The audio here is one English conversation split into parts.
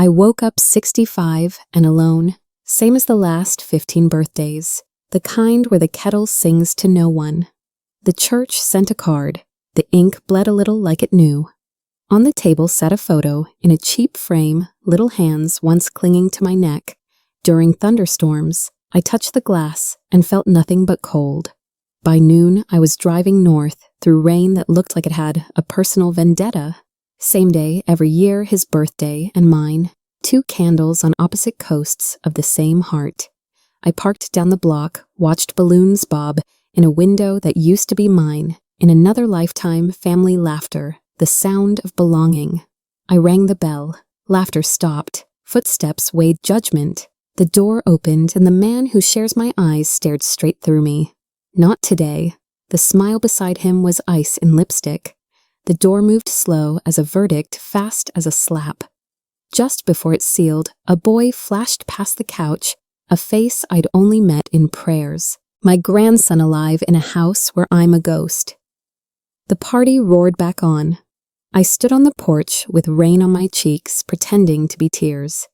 I woke up 65 and alone, same as the last 15 birthdays, the kind where the kettle sings to no one. The church sent a card. The ink bled a little like it knew. On the table sat a photo in a cheap frame, little hands once clinging to my neck. During thunderstorms, I touched the glass and felt nothing but cold. By noon, I was driving north through rain that looked like it had a personal vendetta. Same day every year, his birthday and mine, 2 candles on opposite coasts of the same heart. I parked down the block, watched balloons bob in a window that used to be mine. In another lifetime, family laughter, the sound of belonging. I rang the bell. Laughter stopped. Footsteps weighed judgment. The door opened and the man who shares my eyes stared straight through me. Not today. The smile beside him was ice in lipstick. The door moved slow as a verdict, fast as a slap. Just before it sealed, a boy flashed past the couch, a face I'd only met in prayers. My grandson alive in a house where I'm a ghost. The party roared back on. I stood on the porch with rain on my cheeks, pretending to be tears.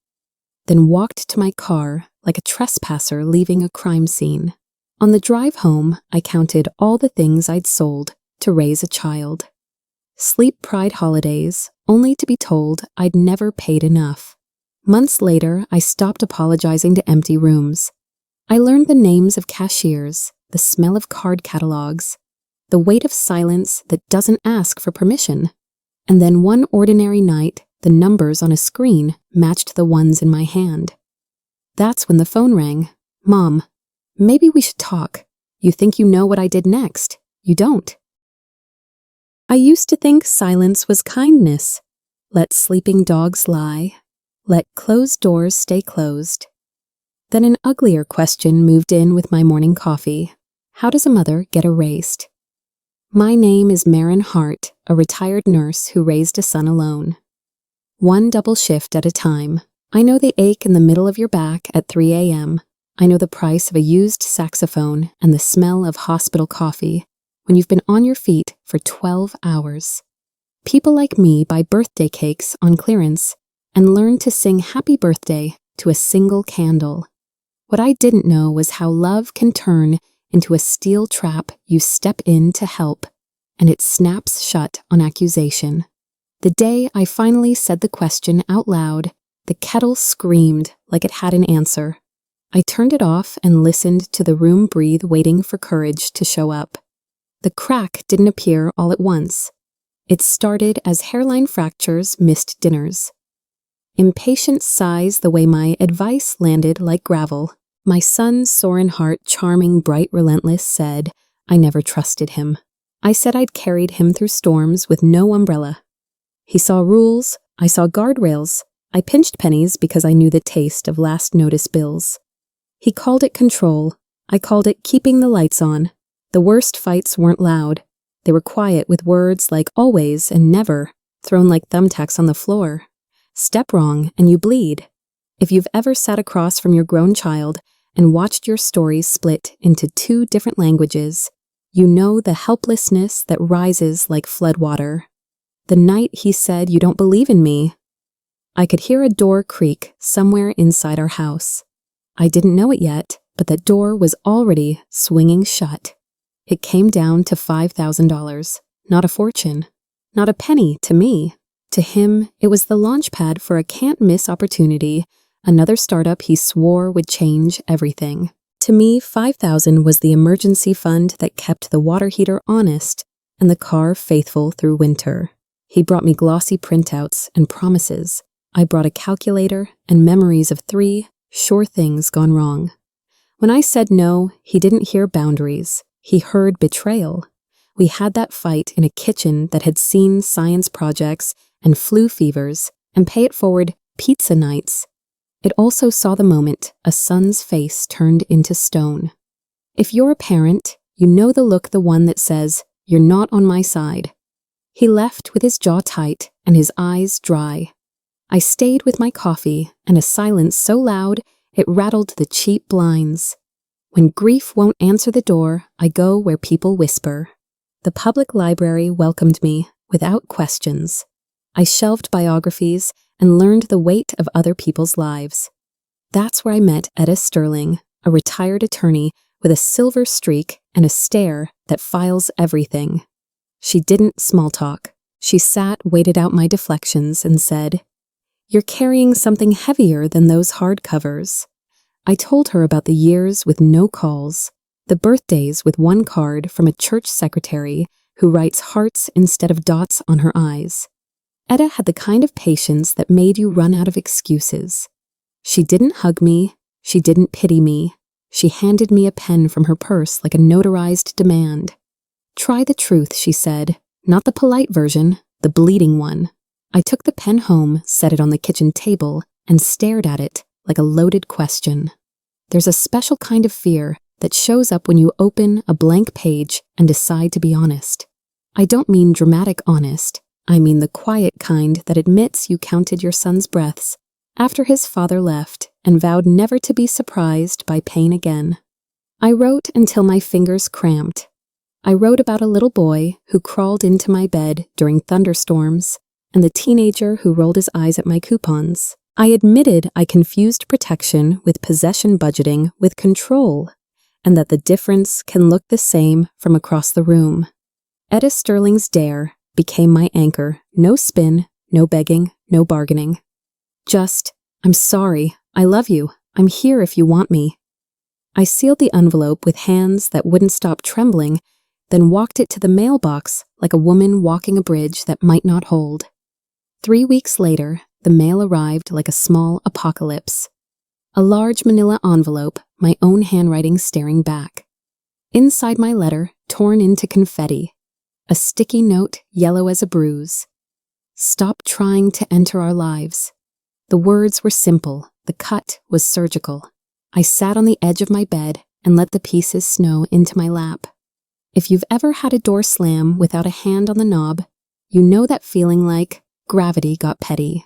Then walked to my car like a trespasser leaving a crime scene. On the drive home, I counted all the things I'd sold to raise a child. Sleep pride holidays, only to be told I'd never paid enough. Months later, I stopped apologizing to empty rooms. I learned the names of cashiers, the smell of card catalogs, the weight of silence that doesn't ask for permission. And then one ordinary night, the numbers on a screen matched the ones in my hand. That's when the phone rang. Mom, maybe we should talk. You think you know what I did next. You don't. I used to think silence was kindness. Let sleeping dogs lie. Let closed doors stay closed. Then an uglier question moved in with my morning coffee. How does a mother get erased? My name is Marin Hart, a retired nurse who raised a son alone. One double shift at a time. I know the ache in the middle of your back at 3 a.m. I know the price of a used saxophone and the smell of hospital coffee when you've been on your feet for 12 hours. People like me buy birthday cakes on clearance and learn to sing happy birthday to a single candle. What I didn't know was how love can turn into a steel trap you step in to help, and it snaps shut on accusation. The day I finally said the question out loud, the kettle screamed like it had an answer. I turned it off and listened to the room breathe, waiting for courage to show up. The crack didn't appear all at once. It started as hairline fractures missed dinners. Impatient sighs the way my advice landed like gravel. My son, Soren Hart, charming, bright, relentless, said, I never trusted him. I said I'd carried him through storms with no umbrella. He saw rules, I saw guardrails. I pinched pennies because I knew the taste of last notice bills. He called it control. I called it keeping the lights on. The worst fights weren't loud. They were quiet with words like always and never, thrown like thumbtacks on the floor. Step wrong and you bleed. If you've ever sat across from your grown child and watched your stories split into 2 different languages, you know the helplessness that rises like floodwater. The night he said, you don't believe in me, I could hear a door creak somewhere inside our house. I didn't know it yet, but that door was already swinging shut. It came down to $5,000, not a fortune, not a penny to me. To him, it was the launchpad for a can't-miss opportunity, another startup he swore would change everything. To me, $5,000 was the emergency fund that kept the water heater honest and the car faithful through winter. He brought me glossy printouts and promises. I brought a calculator and memories of 3 sure things gone wrong. When I said no, he didn't hear boundaries. He heard betrayal. We had that fight in a kitchen that had seen science projects and flu fevers and pay it forward pizza nights. It also saw the moment a son's face turned into stone. If you're a parent, you know the look, the one that says, you're not on my side. He left with his jaw tight and his eyes dry. I stayed with my coffee and a silence so loud it rattled the cheap blinds. When grief won't answer the door, I go where people whisper. The public library welcomed me without questions. I shelved biographies and learned the weight of other people's lives. That's where I met Etta Sterling, a retired attorney with a silver streak and a stare that files everything. She didn't small talk. She sat, waited out my deflections, and said, "You're carrying something heavier than those hardcovers." I told her about the years with no calls, the birthdays with one card from a church secretary who writes hearts instead of dots on her eyes. Etta had the kind of patience that made you run out of excuses. She didn't hug me. She didn't pity me. She handed me a pen from her purse like a notarized demand. "Try the truth," she said. "Not the polite version, the bleeding one." I took the pen home, set it on the kitchen table, and stared at it like a loaded question. There's a special kind of fear that shows up when you open a blank page and decide to be honest. I don't mean dramatic honest. I mean the quiet kind that admits you counted your son's breaths after his father left and vowed never to be surprised by pain again. I wrote until my fingers cramped. I wrote about a little boy who crawled into my bed during thunderstorms and the teenager who rolled his eyes at my coupons. I admitted I confused protection with possession budgeting with control, and that the difference can look the same from across the room. Etta Sterling's dare became my anchor. No spin, no begging, no bargaining. Just, "I'm sorry, I love you, I'm here if you want me." I sealed the envelope with hands that wouldn't stop trembling, then walked it to the mailbox like a woman walking a bridge that might not hold. 3 weeks later, the mail arrived like a small apocalypse. A large manila envelope, my own handwriting staring back. Inside my letter, torn into confetti, a sticky note yellow as a bruise. "Stop trying to enter our lives." The words were simple, the cut was surgical. I sat on the edge of my bed and let the pieces snow into my lap. If you've ever had a door slam without a hand on the knob, you know that feeling like gravity got petty.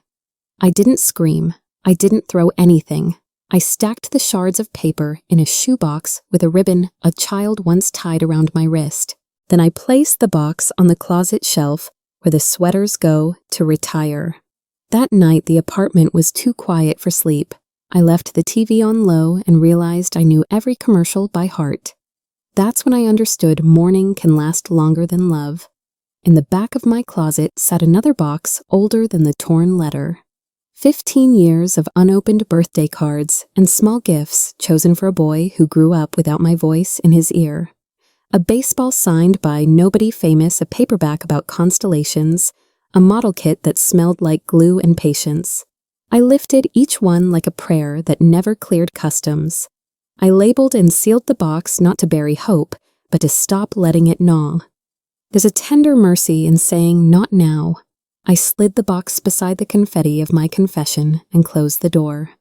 I didn't scream. I didn't throw anything. I stacked the shards of paper in a shoebox with a ribbon a child once tied around my wrist. Then I placed the box on the closet shelf where the sweaters go to retire. That night, the apartment was too quiet for sleep. I left the TV on low and realized I knew every commercial by heart. That's when I understood mourning can last longer than love. In the back of my closet sat another box older than the torn letter. 15 years of unopened birthday cards and small gifts chosen for a boy who grew up without my voice in his ear. A baseball signed by nobody famous, a paperback about constellations, a model kit that smelled like glue and patience. I lifted each one like a prayer that never cleared customs. I labeled and sealed the box not to bury hope, but to stop letting it gnaw. There's a tender mercy in saying, "Not now." I slid the box beside the confetti of my confession and closed the door.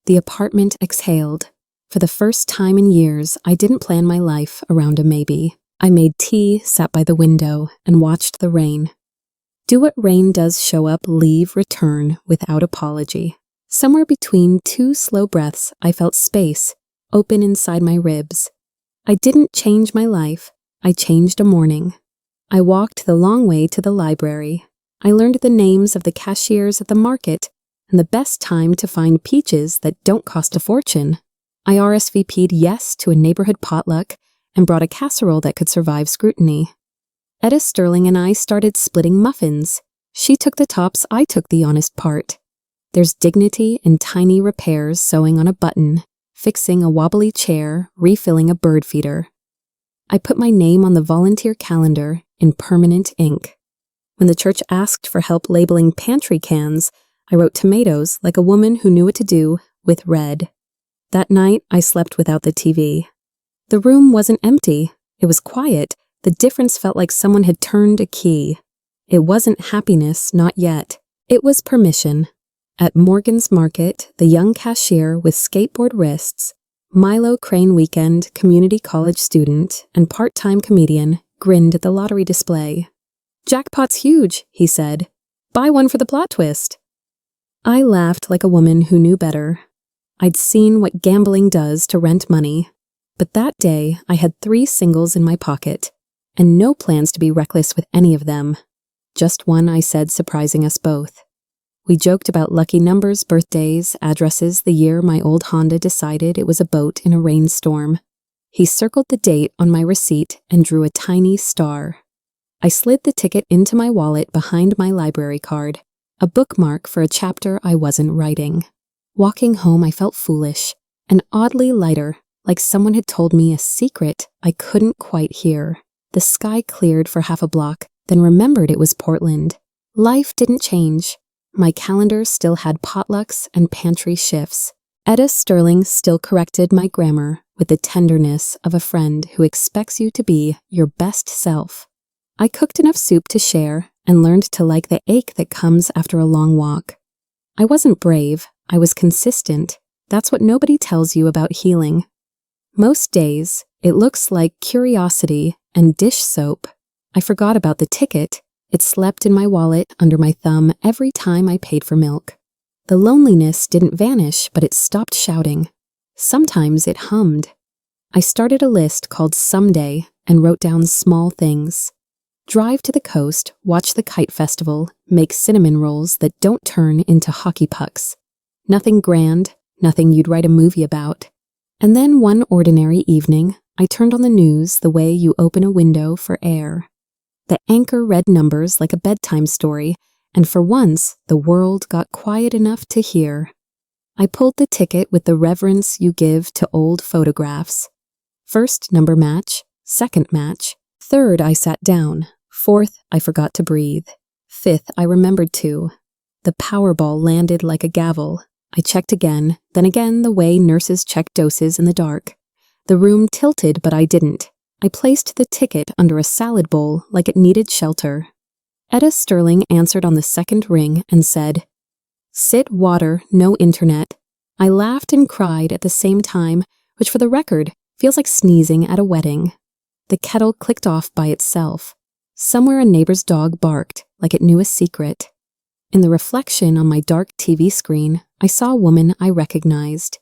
The apartment exhaled. For the first time in years, I didn't plan my life around a maybe. I made tea, sat by the window, and watched the rain. Do what rain does: show up, leave, return, without apology. Somewhere between 2 slow breaths, I felt space open inside my ribs. I didn't change my life. I changed a morning. I walked the long way to the library. I learned the names of the cashiers at the market and the best time to find peaches that don't cost a fortune. I RSVP'd yes to a neighborhood potluck and brought a casserole that could survive scrutiny. Etta Sterling and I started splitting muffins. She took the tops, I took the honest part. There's dignity in tiny repairs, sewing on a button, fixing a wobbly chair, refilling a bird feeder. I put my name on the volunteer calendar in permanent ink. When the church asked for help labeling pantry cans, I wrote tomatoes like a woman who knew what to do with red. That night, I slept without the TV. The room wasn't empty. It was quiet. The difference felt like someone had turned a key. It wasn't happiness, not yet. It was permission. At Morgan's Market, the young cashier with skateboard wrists, Milo Crane weekend community college student and part-time comedian, grinned at the lottery display. "Jackpot's huge," he said. "Buy one for the plot twist." I laughed like a woman who knew better. I'd seen what gambling does to rent money, but that day I had 3 singles in my pocket, and no plans to be reckless with any of them. Just one, I said, surprising us both. We joked about lucky numbers, birthdays, addresses, the year my old Honda decided it was a boat in a rainstorm. He circled the date on my receipt and drew a tiny star. I slid the ticket into my wallet behind my library card, a bookmark for a chapter I wasn't writing. Walking home, I felt foolish and oddly lighter, like someone had told me a secret I couldn't quite hear. The sky cleared for half a block, then remembered it was Portland. Life didn't change. My calendar still had potlucks and pantry shifts. Etta Sterling still corrected my grammar with the tenderness of a friend who expects you to be your best self. I cooked enough soup to share and learned to like the ache that comes after a long walk. I wasn't brave, I was consistent. That's what nobody tells you about healing. Most days, it looks like curiosity and dish soap. I forgot about the ticket. It slept in my wallet under my thumb every time I paid for milk. The loneliness didn't vanish, but it stopped shouting. Sometimes it hummed. I started a list called Someday and wrote down small things. Drive to the coast, watch the kite festival, make cinnamon rolls that don't turn into hockey pucks. Nothing grand, nothing you'd write a movie about. And then one ordinary evening, I turned on the news the way you open a window for air. The anchor read numbers like a bedtime story, and for once, the world got quiet enough to hear. I pulled the ticket with the reverence you give to old photographs. First number match, second match. Third, I sat down. Fourth, I forgot to breathe. Fifth, I remembered to. The Powerball landed like a gavel. I checked again, then again the way nurses check doses in the dark. The room tilted, but I didn't. I placed the ticket under a salad bowl like it needed shelter. Etta Sterling answered on the second ring and said, "Sit, water, no internet." I laughed and cried at the same time, which for the record feels like sneezing at a wedding. The kettle clicked off by itself. Somewhere a neighbor's dog barked like it knew a secret. In the reflection on my dark TV screen, I saw a woman I recognized.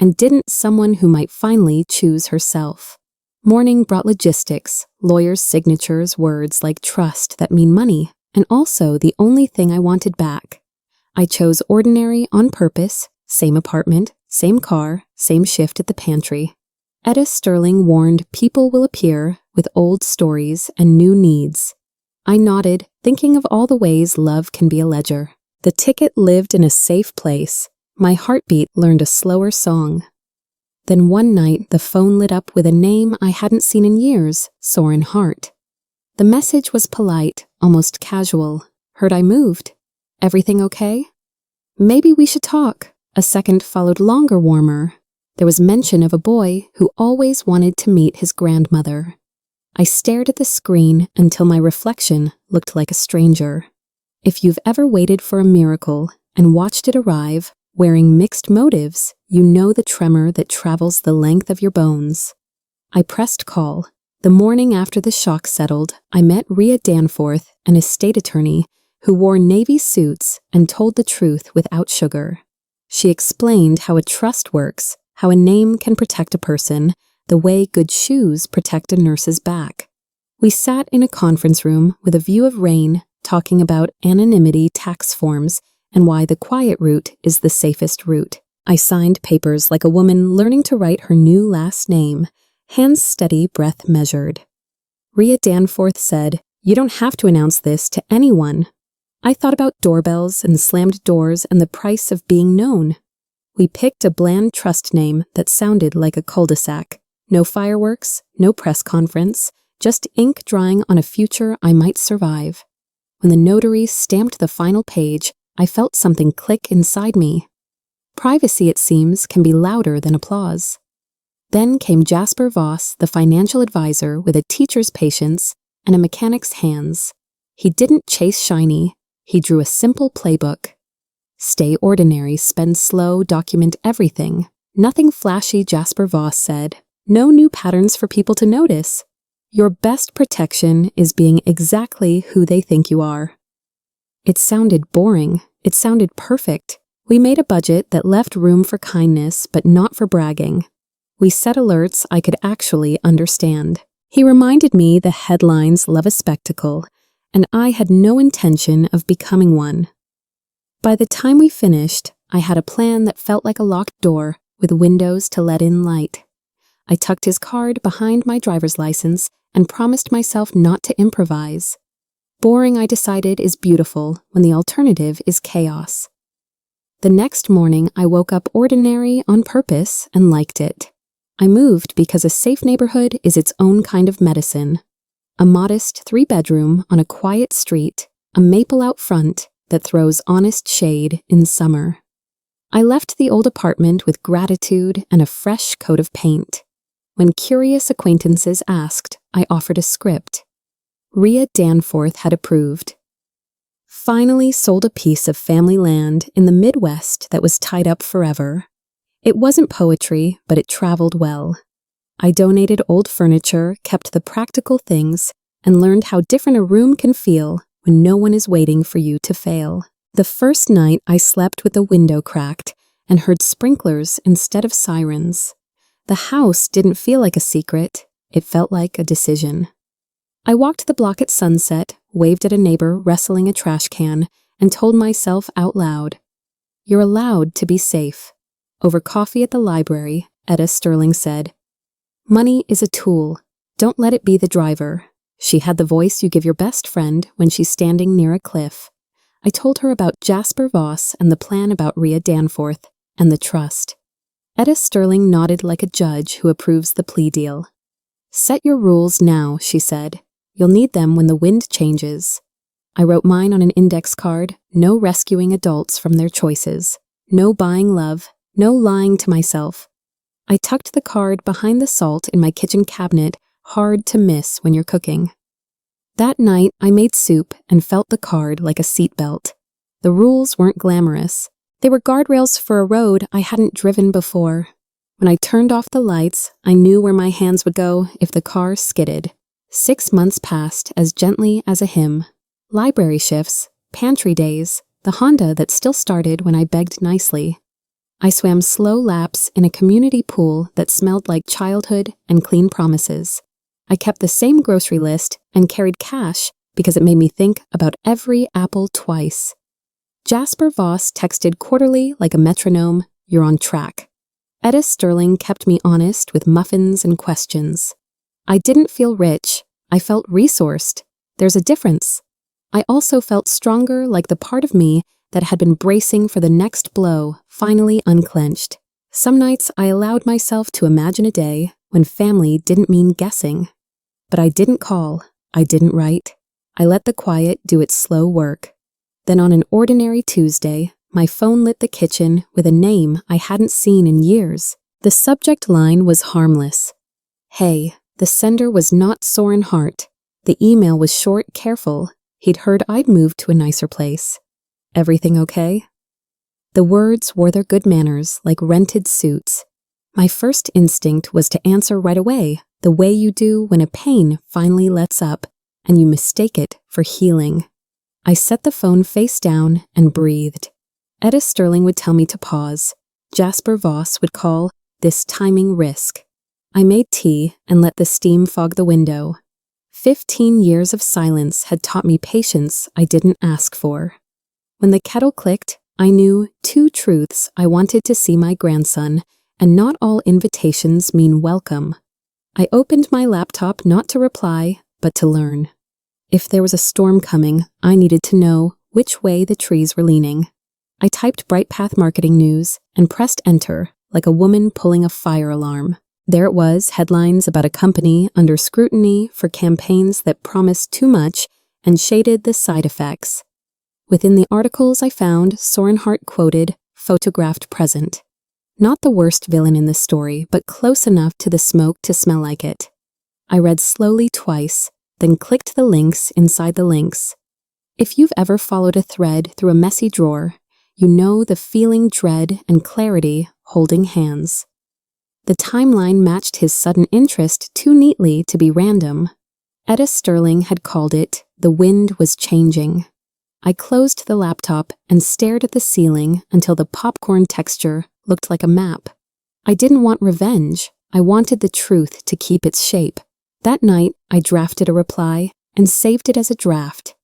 And didn't someone who might finally choose herself. Morning brought logistics, lawyers' signatures, words like trust that mean money, and also the only thing I wanted back. I chose ordinary on purpose, same apartment, same car, same shift at the pantry. Etta Sterling warned people will appear with old stories and new needs. I nodded, thinking of all the ways love can be a ledger. The ticket lived in a safe place. My heartbeat learned a slower song. Then one night, the phone lit up with a name I hadn't seen in years, Soren Hart. The message was polite, almost casual. Heard I moved. Everything okay? Maybe we should talk. A second followed longer, warmer. There was mention of a boy who always wanted to meet his grandmother. I stared at the screen until my reflection looked like a stranger. If you've ever waited for a miracle and watched it arrive, wearing mixed motives, you know the tremor that travels the length of your bones. I pressed call. The morning after the shock settled, I met Rhea Danforth, an estate attorney who wore navy suits and told the truth without sugar. She explained how a trust works, how a name can protect a person, the way good shoes protect a nurse's back. We sat in a conference room with a view of rain, talking about anonymity tax forms and why the quiet route is the safest route. I signed papers like a woman learning to write her new last name, hands steady, breath measured. Rhea Danforth said, "You don't have to announce this to anyone." I thought about doorbells and slammed doors and the price of being known. We picked a bland trust name that sounded like a cul-de-sac. No fireworks, no press conference, just ink drying on a future I might survive. When the notary stamped the final page, I felt something click inside me. Privacy, it seems, can be louder than applause. Then came Jasper Voss, the financial advisor with a teacher's patience and a mechanic's hands. He didn't chase shiny. He drew a simple playbook. Stay ordinary, spend slow, document everything. Nothing flashy, Jasper Voss said. No new patterns for people to notice. Your best protection is being exactly who they think you are. It sounded boring. It sounded perfect. We made a budget that left room for kindness, but not for bragging. We set alerts I could actually understand. He reminded me the headlines love a spectacle, and I had no intention of becoming one. By the time we finished, I had a plan that felt like a locked door with windows to let in light. I tucked his card behind my driver's license and promised myself not to improvise. Boring, I decided, is beautiful when the alternative is chaos. The next morning, I woke up ordinary on purpose and liked it. I moved because a safe neighborhood is its own kind of medicine. A modest 3-bedroom on a quiet street, a maple out front that throws honest shade in summer. I left the old apartment with gratitude and a fresh coat of paint. When curious acquaintances asked, I offered a script. Rhea Danforth had approved. Finally sold a piece of family land in the Midwest that was tied up forever. It wasn't poetry, but it traveled well. I donated old furniture, kept the practical things, and learned how different a room can feel when no one is waiting for you to fail. The first night I slept with the window cracked and heard sprinklers instead of sirens. The house didn't feel like a secret, it felt like a decision. I walked the block at sunset, waved at a neighbor wrestling a trash can, and told myself out loud, "You're allowed to be safe." Over coffee at the library, Etta Sterling said, "Money is a tool. Don't let it be the driver." She had the voice you give your best friend when she's standing near a cliff. I told her about Jasper Voss and the plan about Rhea Danforth and the trust. Etta Sterling nodded like a judge who approves the plea deal. "Set your rules now," she said. "You'll need them when the wind changes." I wrote mine on an index card, no rescuing adults from their choices, no buying love, no lying to myself. I tucked the card behind the salt in my kitchen cabinet, hard to miss when you're cooking. That night, I made soup and felt the card like a seatbelt. The rules weren't glamorous. They were guardrails for a road I hadn't driven before. When I turned off the lights, I knew where my hands would go if the car skidded. 6 months passed as gently as a hymn. Library shifts, pantry days, the Honda that still started when I begged nicely. I swam slow laps in a community pool that smelled like childhood and clean promises. I kept the same grocery list and carried cash because it made me think about every apple twice. Jasper Voss texted quarterly like a metronome, "You're on track." Etta Sterling kept me honest with muffins and questions. I didn't feel rich, I felt resourced. There's a difference. I also felt stronger, like the part of me that had been bracing for the next blow finally unclenched. Some nights I allowed myself to imagine a day when family didn't mean guessing. But I didn't call, I didn't write. I let the quiet do its slow work. Then on an ordinary Tuesday, my phone lit the kitchen with a name I hadn't seen in years. The subject line was harmless. Hey, the sender was not Soren Hart. The email was short, careful. He'd heard I'd moved to a nicer place. Everything okay? The words wore their good manners like rented suits. My first instinct was to answer right away, the way you do when a pain finally lets up and you mistake it for healing. I set the phone face down and breathed. Etta Sterling would tell me to pause. Jasper Voss would call this timing risk. I made tea and let the steam fog the window. 15 years of silence had taught me patience I didn't ask for. When the kettle clicked, I knew 2 truths I wanted to see my grandson, and not all invitations mean welcome. I opened my laptop not to reply, but to learn. If there was a storm coming, I needed to know which way the trees were leaning. I typed Bright Path Marketing News and pressed enter like a woman pulling a fire alarm. There it was, headlines about a company under scrutiny for campaigns that promised too much and shaded the side effects. Within the articles I found, Soren Hart quoted, "Photographed present." Not the worst villain in the story, but close enough to the smoke to smell like it. I read slowly twice, then clicked the links inside the links. If you've ever followed a thread through a messy drawer, you know the feeling, dread, and clarity holding hands. The timeline matched his sudden interest too neatly to be random. Etta Sterling had called it, "The wind was changing." I closed the laptop and stared at the ceiling until the popcorn texture looked like a map. I didn't want revenge. I wanted the truth to keep its shape. That night, I drafted a reply and saved it as a draft.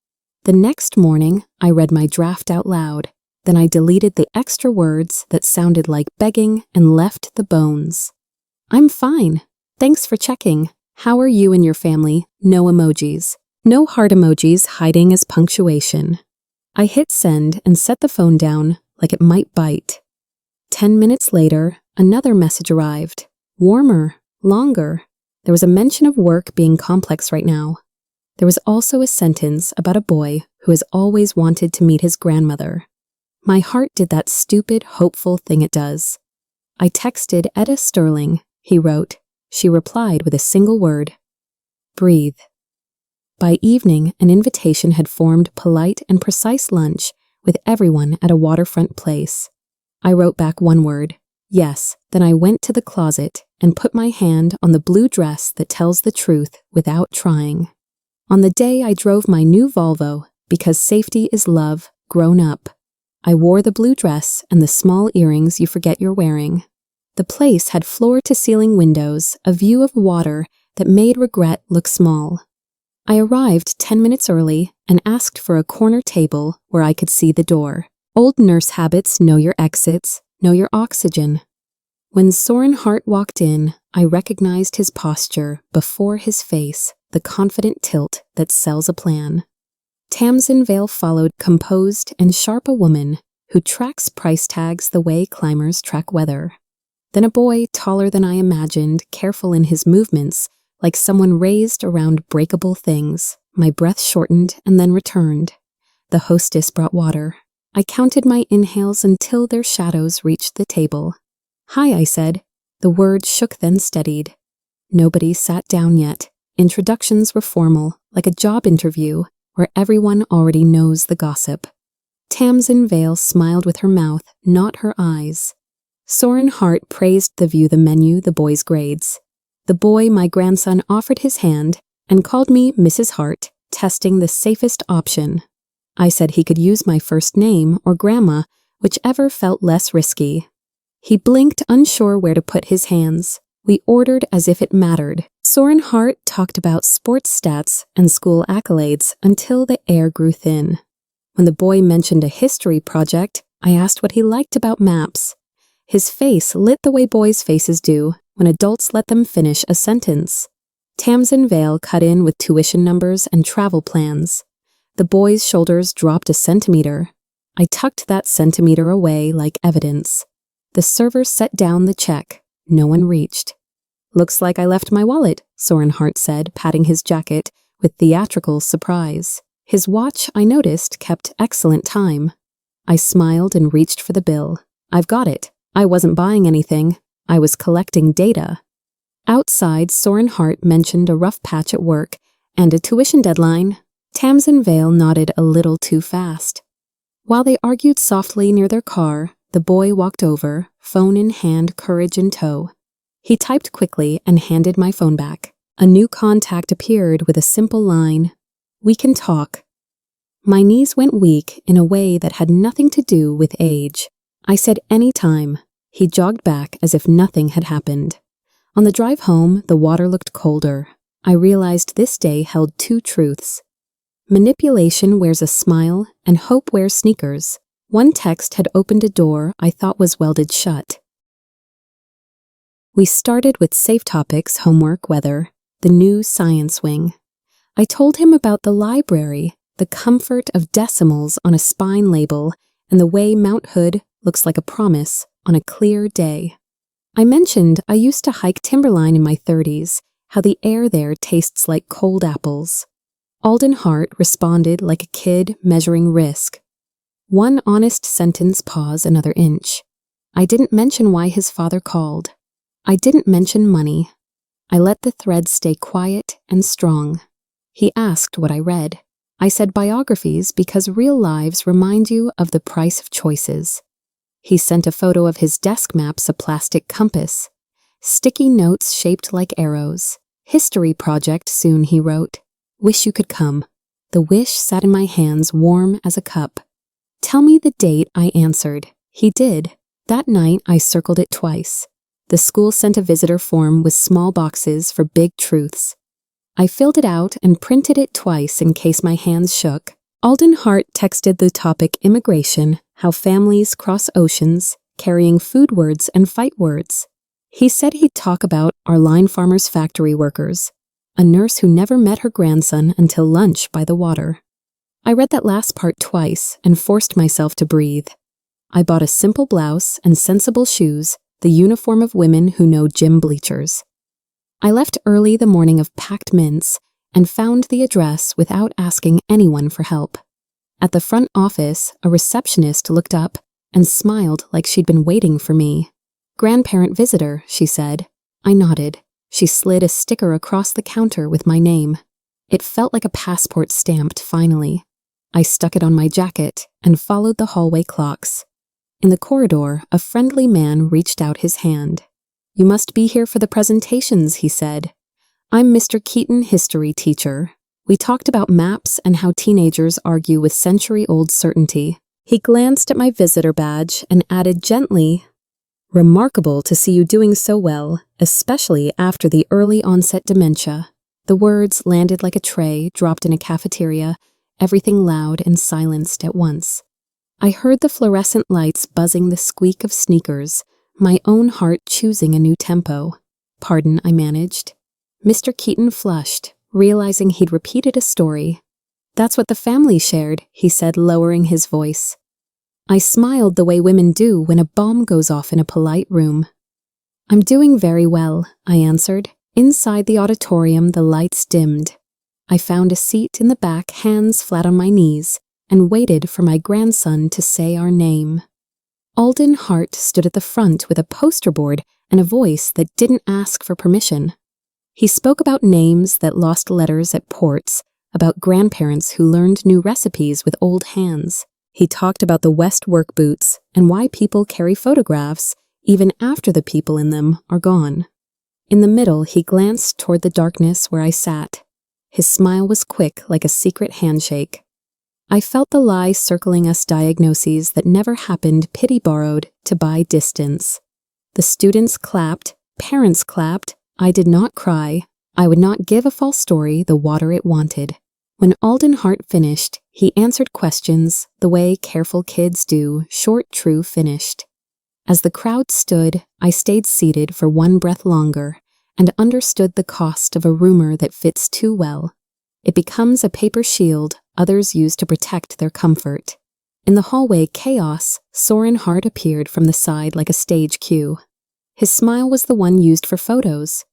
The next morning, I read my draft out loud. Then I deleted the extra words that sounded like begging and left the bones. I'm fine. Thanks for checking. How are you and your family? No emojis. No heart emojis hiding as punctuation. I hit send and set the phone down like it might bite. 10 minutes later, another message arrived. Warmer, longer. There was a mention of work being complex right now. There was also a sentence about a boy who has always wanted to meet his grandmother. My heart did that stupid, hopeful thing it does. I texted Etta Sterling, he wrote. She replied with a single word. Breathe. By evening, an invitation had formed polite and precise lunch with everyone at a waterfront place. I wrote back one word, yes, then I went to the closet and put my hand on the blue dress that tells the truth without trying. On the day I drove my new Volvo, because safety is love, grown up, I wore the blue dress and the small earrings you forget you're wearing. The place had floor-to-ceiling windows, a view of water that made regret look small. I arrived 10 minutes early and asked for a corner table where I could see the door. Old nurse habits know your exits, know your oxygen. When Soren Hart walked in, I recognized his posture before his face, the confident tilt that sells a plan. Tamsin Vale followed composed and sharp a woman who tracks price tags the way climbers track weather. Then a boy taller than I imagined, careful in his movements, like someone raised around breakable things. My breath shortened and then returned. The hostess brought water. I counted my inhales until their shadows reached the table. Hi, I said. The word shook then steadied. Nobody sat down yet. Introductions were formal, like a job interview, where everyone already knows the gossip. Tamsin Vale smiled with her mouth, not her eyes. Soren Hart praised the view, the menu, the boys' grades. The boy, my grandson, offered his hand and called me Mrs. Hart, testing the safest option. I said he could use my first name or grandma, whichever felt less risky. He blinked, unsure where to put his hands. We ordered as if it mattered. Soren Hart talked about sports stats and school accolades until the air grew thin. When the boy mentioned a history project, I asked what he liked about maps. His face lit the way boys' faces do when adults let them finish a sentence. Tamsin Vale cut in with tuition numbers and travel plans. The boy's shoulders dropped a centimeter. I tucked that centimeter away like evidence. The server set down the check. No one reached. Looks like I left my wallet, Soren Hart said, patting his jacket with theatrical surprise. His watch, I noticed, kept excellent time. I smiled and reached for the bill. I've got it. I wasn't buying anything. I was collecting data. Outside, Soren Hart mentioned a rough patch at work and a tuition deadline. Tamsin Vale nodded a little too fast. While they argued softly near their car, the boy walked over, phone in hand, courage in tow. He typed quickly and handed my phone back. A new contact appeared with a simple line, "We can talk." My knees went weak in a way that had nothing to do with age. I said anytime. He jogged back as if nothing had happened. On the drive home, the water looked colder. I realized this day held two truths. Manipulation wears a smile and hope wears sneakers. One text had opened a door I thought was welded shut. We started with safe topics, homework, weather, the new science wing. I told him about the library, the comfort of decimals on a spine label, and the way Mount Hood looks like a promise on a clear day. I mentioned I used to hike Timberline in my 30s, how the air there tastes like cold apples. Alden Hart responded like a kid measuring risk. One honest sentence pause another inch. I didn't mention why his father called. I didn't mention money. I let the thread stay quiet and strong. He asked what I read. I said biographies because real lives remind you of the price of choices. He sent a photo of his desk maps, a plastic compass. Sticky notes shaped like arrows. History project soon, he wrote. Wish you could come. The wish sat in my hands warm as a cup. Tell me the date, I answered. He did. That night, I circled it twice. The school sent a visitor form with small boxes for big truths. I filled it out and printed it twice in case my hands shook. Alden Hart texted the topic immigration, how families cross oceans, carrying food words and fight words. He said he'd talk about our line farmers' factory workers, a nurse who never met her grandson until lunch by the water. I read that last part twice and forced myself to breathe. I bought a simple blouse and sensible shoes, the uniform of women who know gym bleachers. I left early the morning of packed mints and found the address without asking anyone for help. At the front office, a receptionist looked up and smiled like she'd been waiting for me. "Grandparent visitor," she said. I nodded. She slid a sticker across the counter with my name. It felt like a passport stamped, finally. I stuck it on my jacket and followed the hallway clocks. In the corridor, a friendly man reached out his hand. "You must be here for the presentations," he said. "I'm Mr. Keaton, history teacher. We talked about maps and how teenagers argue with century-old certainty." He glanced at my visitor badge and added gently, "Remarkable to see you doing so well, especially after the early onset dementia." The words landed like a tray dropped in a cafeteria, everything loud and silenced at once. I heard the fluorescent lights buzzing the squeak of sneakers, my own heart choosing a new tempo. "Pardon," I managed. Mr. Keaton flushed, realizing he'd repeated a story. "That's what the family shared," he said, lowering his voice. I smiled the way women do when a bomb goes off in a polite room. "I'm doing very well," I answered. Inside the auditorium, the lights dimmed. I found a seat in the back, hands flat on my knees, and waited for my grandson to say our name. Alden Hart stood at the front with a poster board and a voice that didn't ask for permission. He spoke about names that lost letters at ports, about grandparents who learned new recipes with old hands. He talked about the West work boots and why people carry photographs even after the people in them are gone. In the middle, he glanced toward the darkness where I sat. His smile was quick, like a secret handshake. I felt the lie circling us, diagnoses that never happened, pity borrowed to buy distance. The students clapped, parents clapped. I did not cry. I would not give a false story the water it wanted. When Alden Hart finished, he answered questions the way careful kids do, short, true, finished. As the crowd stood, I stayed seated for one breath longer and understood the cost of a rumor that fits too well. It becomes a paper shield others use to protect their comfort. In the hallway chaos, Soren Hart appeared from the side like a stage cue. His smile was the one used for photos.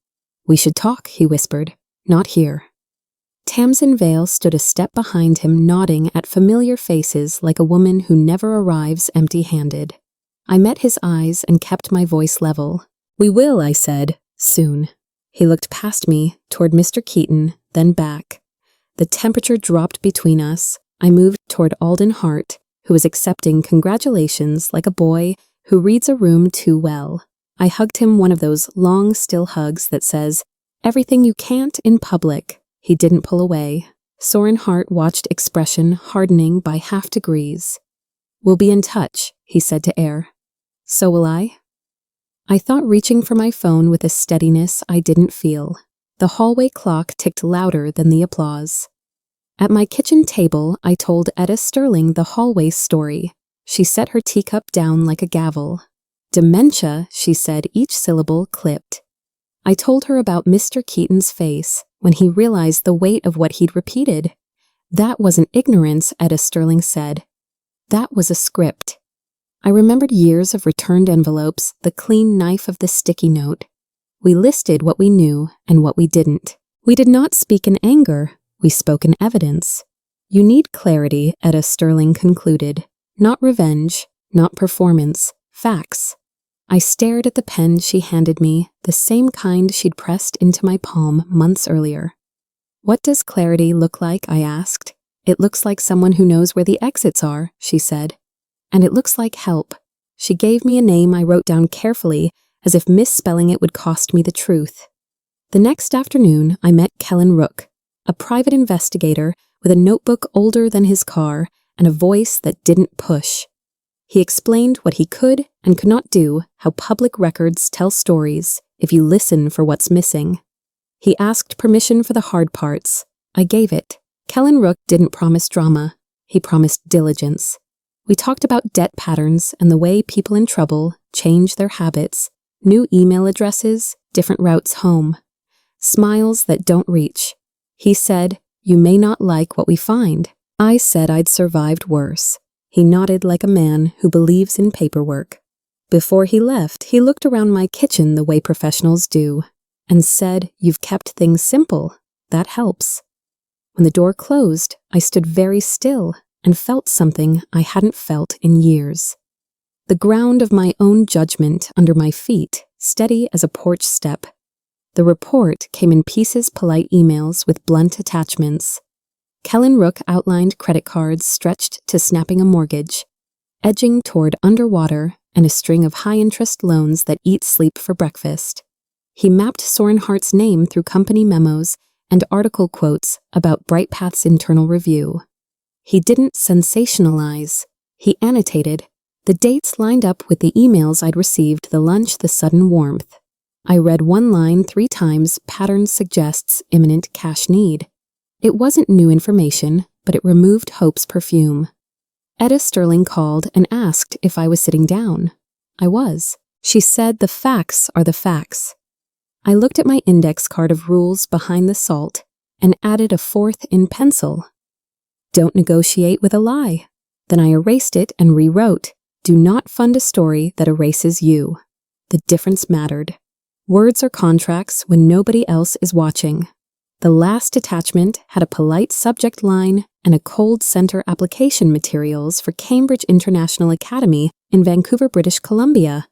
"We should talk," he whispered. "Not here." Tamsin Vale stood a step behind him, nodding at familiar faces like a woman who never arrives empty-handed. I met his eyes and kept my voice level. "We will," I said, "soon." He looked past me, toward Mr. Keaton, then back. The temperature dropped between us. I moved toward Alden Hart, who was accepting congratulations like a boy who reads a room too well. I hugged him, one of those long, still hugs that says, "Everything you can't in public." He didn't pull away. Soren Hart watched expression hardening by half degrees. "We'll be in touch," he said to air. "So will I?" I thought, reaching for my phone with a steadiness I didn't feel. The hallway clock ticked louder than the applause. At my kitchen table, I told Etta Sterling the hallway story. She set her teacup down like a gavel. "Dementia," she said, each syllable clipped. I told her about Mr. Keaton's face when he realized the weight of what he'd repeated. "That wasn't ignorance," Etta Sterling said. "That was a script." I remembered years of returned envelopes, the clean knife of the sticky note. We listed what we knew and what we didn't. We did not speak in anger. We spoke in evidence. "You need clarity," Etta Sterling concluded. "Not revenge, not performance, facts." I stared at the pen she handed me, the same kind she'd pressed into my palm months earlier. "What does clarity look like?" I asked. "It looks like someone who knows where the exits are," she said. "And it looks like help." She gave me a name I wrote down carefully, as if misspelling it would cost me the truth. The next afternoon, I met Kellen Rook, a private investigator with a notebook older than his car and a voice that didn't push. He explained what he could and could not do, how public records tell stories if you listen for what's missing. He asked permission for the hard parts. I gave it. Kellen Rook didn't promise drama. He promised diligence. We talked about debt patterns and the way people in trouble change their habits, new email addresses, different routes home. Smiles that don't reach. He said, "You may not like what we find." I said I'd survived worse. He nodded like a man who believes in paperwork. Before he left, he looked around my kitchen the way professionals do and said, "You've kept things simple. That helps." When the door closed, I stood very still and felt something I hadn't felt in years. The ground of my own judgment under my feet, steady as a porch step. The report came in pieces polite emails with blunt attachments. Kellen Rook outlined credit cards stretched to snapping a mortgage, edging toward underwater and a string of high-interest loans that eat sleep for breakfast. He mapped Soren Hart's name through company memos and article quotes about BrightPath's internal review. He didn't sensationalize. He annotated. The dates lined up with the emails I'd received the lunch the sudden warmth. I read one line 3 times, pattern suggests imminent cash need. It wasn't new information, but it removed hope's perfume. Etta Sterling called and asked if I was sitting down. I was. She said the facts are the facts. I looked at my index card of rules behind the salt and added a 4th in pencil. Don't negotiate with a lie. Then I erased it and rewrote, "Do not fund a story that erases you." The difference mattered. Words are contracts when nobody else is watching. The last attachment had a polite subject line and a cold center application materials for Cambridge International Academy in Vancouver, British Columbia.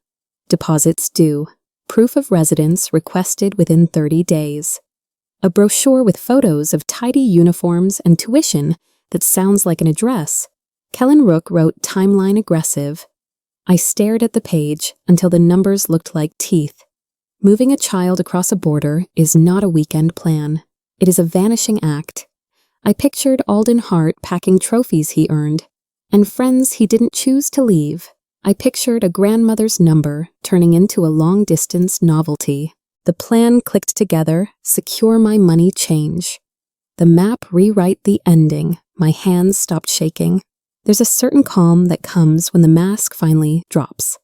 Deposits due. Proof of residence requested within 30 days. A brochure with photos of tidy uniforms and tuition that sounds like an address. Kellen Rook wrote timeline aggressive. I stared at the page until the numbers looked like teeth. Moving a child across a border is not a weekend plan. It is a vanishing act. I pictured Alden Hart packing trophies he earned, and friends he didn't choose to leave. I pictured a grandmother's number turning into a long-distance novelty. The plan clicked together, secure my money change. The map rewrite the ending. My hands stopped shaking. There's a certain calm that comes when the mask finally drops.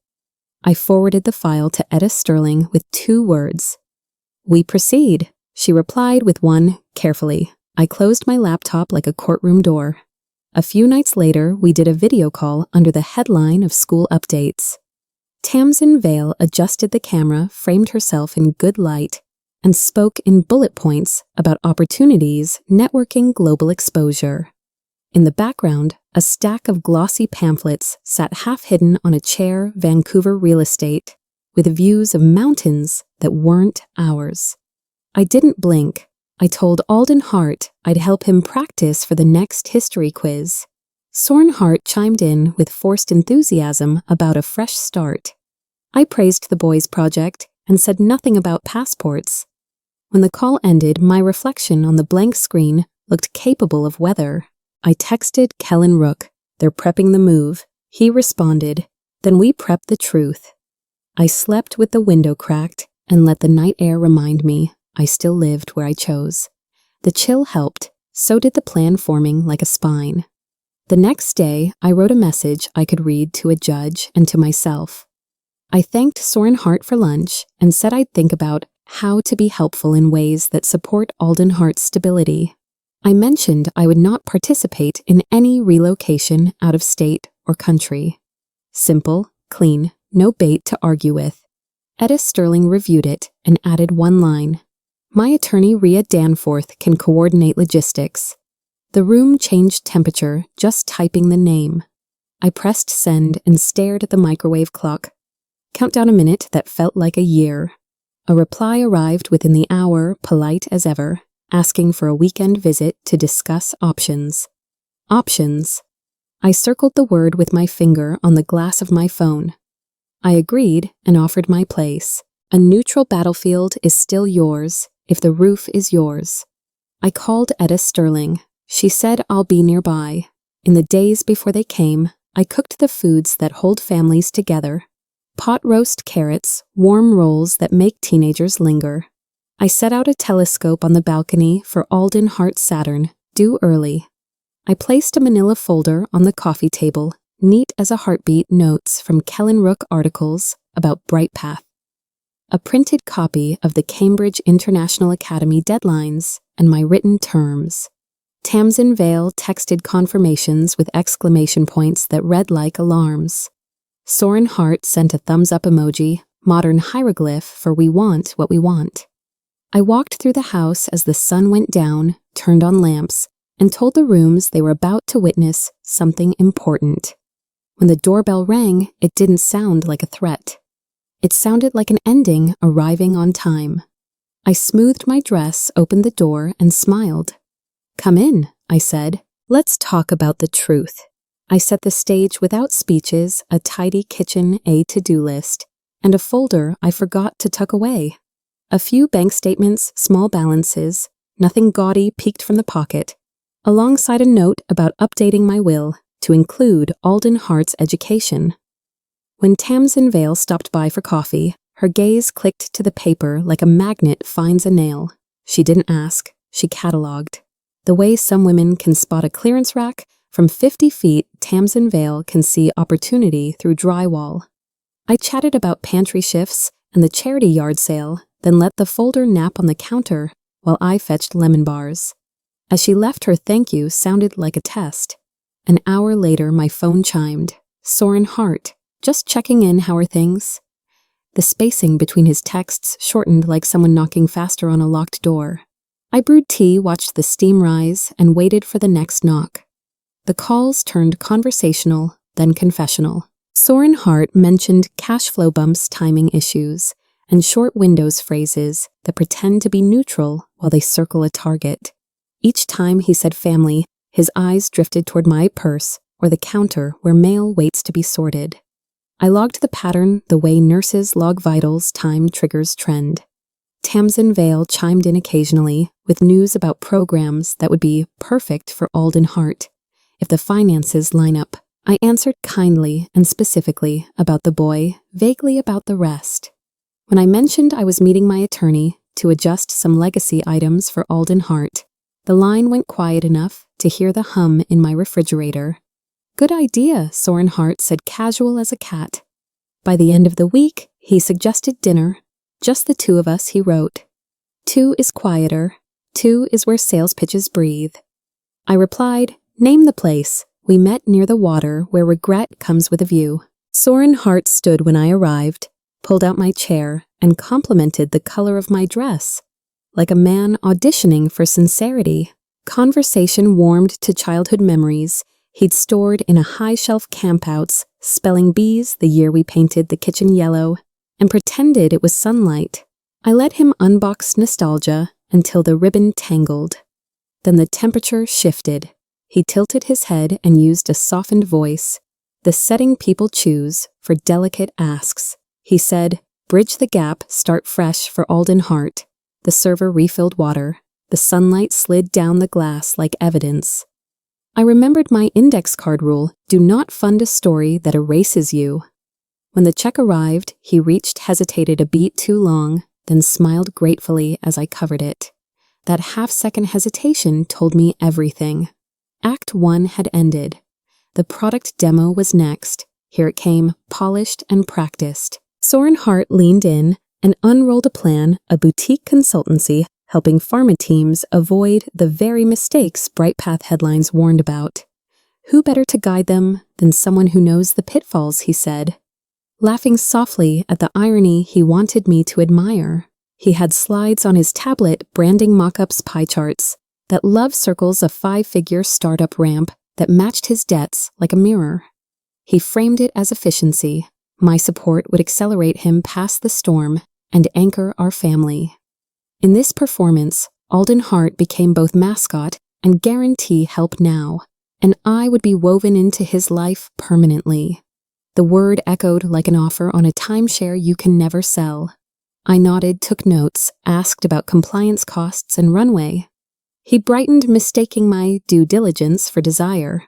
I forwarded the file to Etta Sterling with 2 words. "We proceed," she replied with one, carefully. I closed my laptop like a courtroom door. A few nights later, we did a video call under the headline of school updates. Tamsin Vale adjusted the camera, framed herself in good light, and spoke in bullet points about opportunities, networking, global exposure. In the background, a stack of glossy pamphlets sat half-hidden on a chair, Vancouver real estate, with views of mountains that weren't ours. I didn't blink. I told Alden Hart I'd help him practice for the next history quiz. Soren Hart chimed in with forced enthusiasm about a fresh start. I praised the boys' project and said nothing about passports. When the call ended, my reflection on the blank screen looked capable of weather. I texted Kellen Rook, "They're prepping the move." He responded, "Then we prep the truth." I slept with the window cracked and let the night air remind me I still lived where I chose. The chill helped, so did the plan forming like a spine. The next day, I wrote a message I could read to a judge and to myself. I thanked Soren Hart for lunch and said I'd think about how to be helpful in ways that support Alden Hart's stability. I mentioned I would not participate in any relocation out of state or country. Simple, clean, no bait to argue with. Etta Sterling reviewed it and added one line. My attorney Rhea Danforth can coordinate logistics. The room changed temperature just typing the name. I pressed send and stared at the microwave clock. Count down a minute that felt like a year. A reply arrived within the hour, polite as ever, asking for a weekend visit to discuss options. Options. I circled the word with my finger on the glass of my phone. I agreed and offered my place. A neutral battlefield is still yours if the roof is yours. I called Etta Sterling. She said I'll be nearby. In the days before they came, I cooked the foods that hold families together. Pot roast carrots, warm rolls that make teenagers linger. I set out a telescope on the balcony for Alden Hart Saturn, due early. I placed a manila folder on the coffee table neat as a heartbeat notes from Kellen Rook articles about Bright Path, a printed copy of the Cambridge International Academy deadlines and my written terms. Tamsin Vale texted confirmations with exclamation points that read like alarms. Soren Hart sent a thumbs-up emoji, modern hieroglyph for we want what we want. I walked through the house as the sun went down, turned on lamps, and told the rooms they were about to witness something important. When the doorbell rang, it didn't sound like a threat. It sounded like an ending arriving on time. I smoothed my dress, opened the door, and smiled. "Come in," I said. "Let's talk about the truth." I set the stage without speeches, a tidy kitchen, a to-do list, and a folder I forgot to tuck away. A few bank statements, small balances, nothing gaudy peeked from the pocket, alongside a note about updating my will to include Alden Hart's education. When Tamsin Vale stopped by for coffee, her gaze clicked to the paper like a magnet finds a nail. She didn't ask, she cataloged. The way some women can spot a clearance rack, from 50 feet, Tamsin Vale can see opportunity through drywall. I chatted about pantry shifts and the charity yard sale, then let the folder nap on the counter while I fetched lemon bars. As she left, her thank you sounded like a test. An hour later, my phone chimed. Soren Hart, just checking in, how are things? The spacing between his texts shortened like someone knocking faster on a locked door. I brewed tea, watched the steam rise, and waited for the next knock. The calls turned conversational, then confessional. Soren Hart mentioned cash flow bumps, timing issues, and short windows phrases that pretend to be neutral while they circle a target. Each time he said family, his eyes drifted toward my purse or the counter where mail waits to be sorted. I logged the pattern the way nurses log vitals, time triggers trend. Tamsin Vale chimed in occasionally with news about programs that would be perfect for Alden Hart if the finances line up. I answered kindly and specifically about the boy, vaguely about the rest. When I mentioned I was meeting my attorney to adjust some legacy items for Alden Hart, the line went quiet enough to hear the hum in my refrigerator. "Good idea," Soren Hart said, casual as a cat. By the end of the week, he suggested dinner. "Just the two of us," he wrote. 2 is quieter. 2 is where sales pitches breathe. I replied, "Name the place." We met near the water where regret comes with a view. Soren Hart stood when I arrived, pulled out my chair, and complimented the color of my dress. Like a man auditioning for sincerity, conversation warmed to childhood memories he'd stored in a high-shelf campouts, spelling bees the year we painted the kitchen yellow, and pretended it was sunlight. I let him unbox nostalgia until the ribbon tangled. Then the temperature shifted. He tilted his head and used a softened voice, the setting people choose for delicate asks. He said, "Bridge the gap, start fresh for Alden Hart." The server refilled water. The sunlight slid down the glass like evidence. I remembered my index card rule: do not fund a story that erases you. When the check arrived, he reached, hesitated a beat too long, then smiled gratefully as I covered it. That half-second hesitation told me everything. Act 1 had ended. The product demo was next. Here it came, polished and practiced. Soren Hart leaned in and unrolled a plan, a boutique consultancy helping pharma teams avoid the very mistakes Bright Path headlines warned about. Who better to guide them than someone who knows the pitfalls, he said, laughing softly at the irony he wanted me to admire. He had slides on his tablet branding mock-ups, pie charts, that love circles a 5-figure startup ramp that matched his debts like a mirror. He framed it as efficiency. My support would accelerate him past the storm and anchor our family. In this performance, Alden Hart became both mascot and guarantee help now, and I would be woven into his life permanently. The word echoed like an offer on a timeshare you can never sell. I nodded, took notes, asked about compliance costs and runway. He brightened, mistaking my due diligence for desire.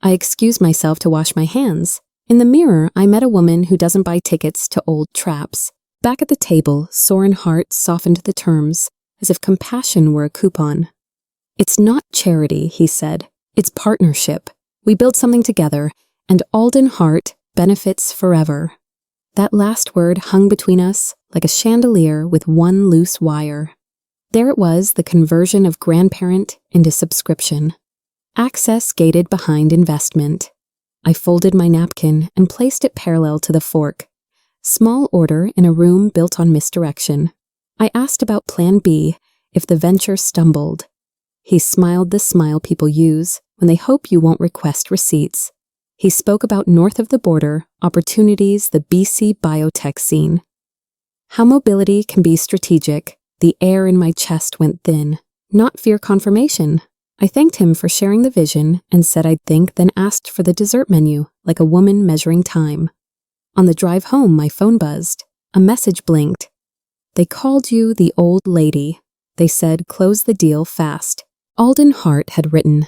I excused myself to wash my hands. In the mirror, I met a woman who doesn't buy tickets to old traps. Back at the table, Soren Hart softened the terms, as if compassion were a coupon. "It's not charity," he said. "It's partnership. We build something together, And Alden Hart benefits forever. That last word hung between us like a chandelier with one loose wire. There it was, the conversion of grandparent into subscription. Access gated behind investment. I folded my napkin and placed it parallel to the fork. Small order in a room built on misdirection. I asked about Plan B if the venture stumbled. He smiled the smile people use when they hope you won't request receipts. He spoke about north of the border opportunities, the BC biotech scene. How mobility can be strategic. The air in my chest went thin. Not fear confirmation. I thanked him for sharing the vision and said I'd think, then asked for the dessert menu like a woman measuring time. On the drive home, my phone buzzed. A message blinked. They called you the old lady. They said close the deal fast. Alden Hart had written.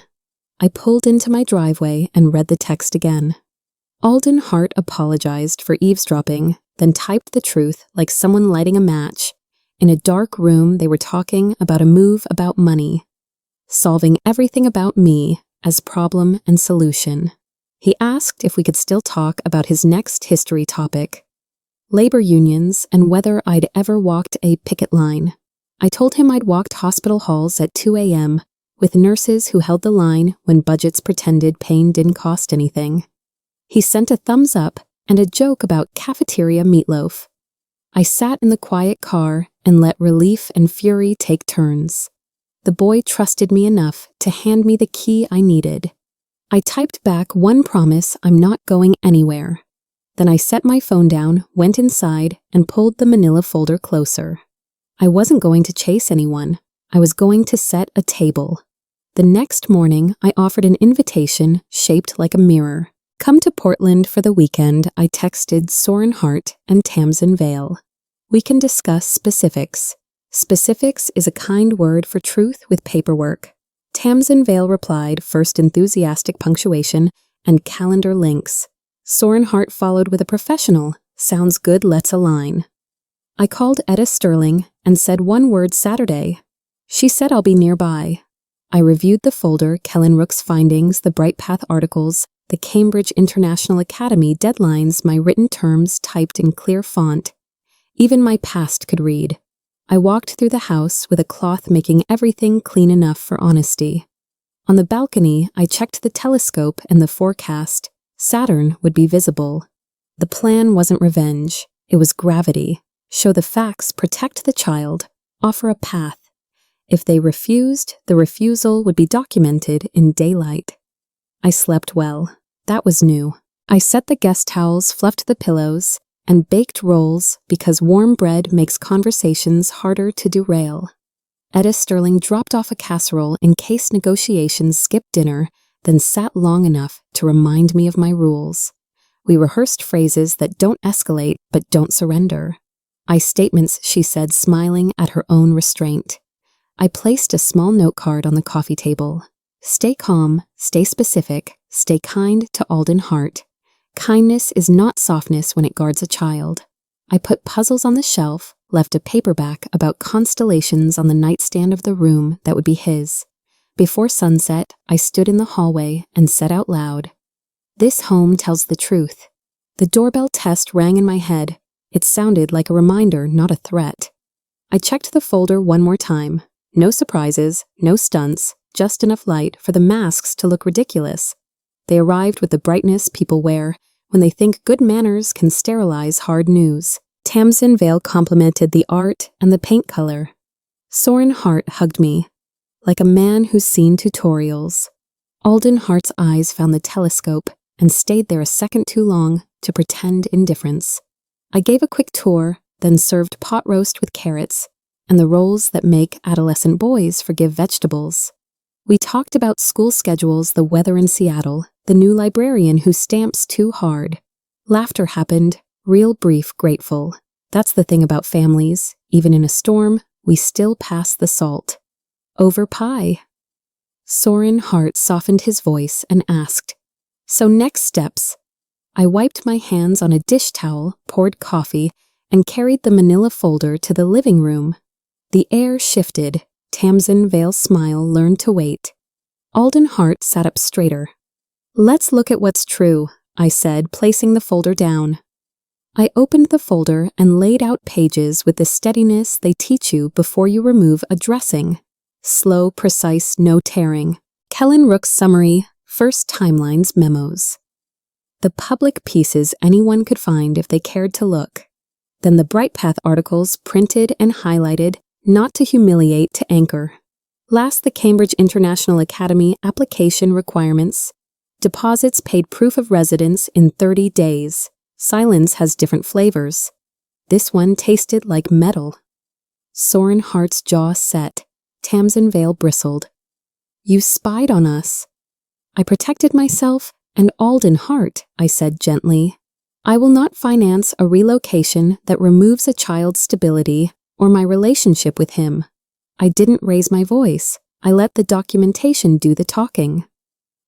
I pulled into my driveway and read the text again. Alden Hart apologized for eavesdropping, then typed the truth like someone lighting a match. In a dark room, they were talking about a move about money. Solving everything about me as problem and solution. He asked if we could still talk about his next history topic. Labor unions and whether I'd ever walked a picket line. I told him I'd walked hospital halls at 2 a.m. with nurses who held the line when budgets pretended pain didn't cost anything. He sent a thumbs up and a joke about cafeteria meatloaf. I sat in the quiet car and let relief and fury take turns. The boy trusted me enough to hand me the key I needed. I typed back one promise: I'm not going anywhere. Then I set my phone down, went inside, and pulled the manila folder closer. I wasn't going to chase anyone. I was going to set a table. The next morning, I offered an invitation shaped like a mirror. Come to Portland for the weekend, I texted Soren Hart and Tamsin Vale. We can discuss specifics. Specifics is a kind word for truth with paperwork. Tamsin Vale replied, first enthusiastic punctuation and calendar links. Soren Hart followed with a professional, sounds good, let's align. I called Etta Sterling and said one word: Saturday. She said I'll be nearby. I reviewed the folder, Kellen Rook's findings, the Bright Path articles, the Cambridge International Academy deadlines, my written terms typed in clear font. Even my past could read. I walked through the house with a cloth making everything clean enough for honesty. On the balcony, I checked the telescope and the forecast. Saturn would be visible. The plan wasn't revenge. It was gravity. Show the facts, protect the child, offer a path. If they refused, the refusal would be documented in daylight. I slept well. That was new. I set the guest towels, fluffed the pillows, and baked rolls because warm bread makes conversations harder to derail. Etta Sterling dropped off a casserole in case negotiations skipped dinner, then sat long enough to remind me of my rules. We rehearsed phrases that don't escalate but don't surrender. I statements, she said, smiling at her own restraint. I placed a small note card on the coffee table. Stay calm, stay specific, stay kind to Alden Hart. Kindness is not softness when it guards a child. I put puzzles on the shelf, left a paperback about constellations on the nightstand of the room that would be his. Before sunset, I stood in the hallway and said out loud, "This home tells the truth." The doorbell test rang in my head. It sounded like a reminder, not a threat. I checked the folder one more time. No surprises, no stunts, just enough light for the masks to look ridiculous. They arrived with the brightness people wear when they think good manners can sterilize hard news. Tamsin Vale complimented the art and the paint color. Soren Hart hugged me, like a man who's seen tutorials. Alden Hart's eyes found the telescope and stayed there a second too long to pretend indifference. I gave a quick tour, then served pot roast with carrots and the roles that make adolescent boys forgive vegetables. We talked about school schedules, the weather in Seattle, the new librarian who stamps too hard. Laughter happened, real brief, grateful. That's the thing about families. Even in a storm, we still pass the salt. Over pie. Soren Hart softened his voice and asked, "So next steps?" I wiped my hands on a dish towel, poured coffee, and carried the manila folder to the living room. The air shifted. Tamsin Vale's smile learned to wait. Alden Hart sat up straighter. "Let's look at what's true," I said, placing the folder down. I opened the folder and laid out pages with the steadiness they teach you before you remove a dressing. Slow, precise, no tearing. Kellen Rook's summary, first timelines memos. The public pieces anyone could find if they cared to look. Then the BrightPath articles printed and highlighted, not to humiliate, to anchor. Last, the Cambridge International Academy application requirements. Deposits paid proof of residence in 30 days. Silence has different flavors. This one tasted like metal. Soren Hart's jaw set. Tamsin Vale bristled. You spied on us. I protected myself and Alden Hart, I said gently. I will not finance a relocation that removes a child's stability or my relationship with him. I didn't raise my voice. I let the documentation do the talking.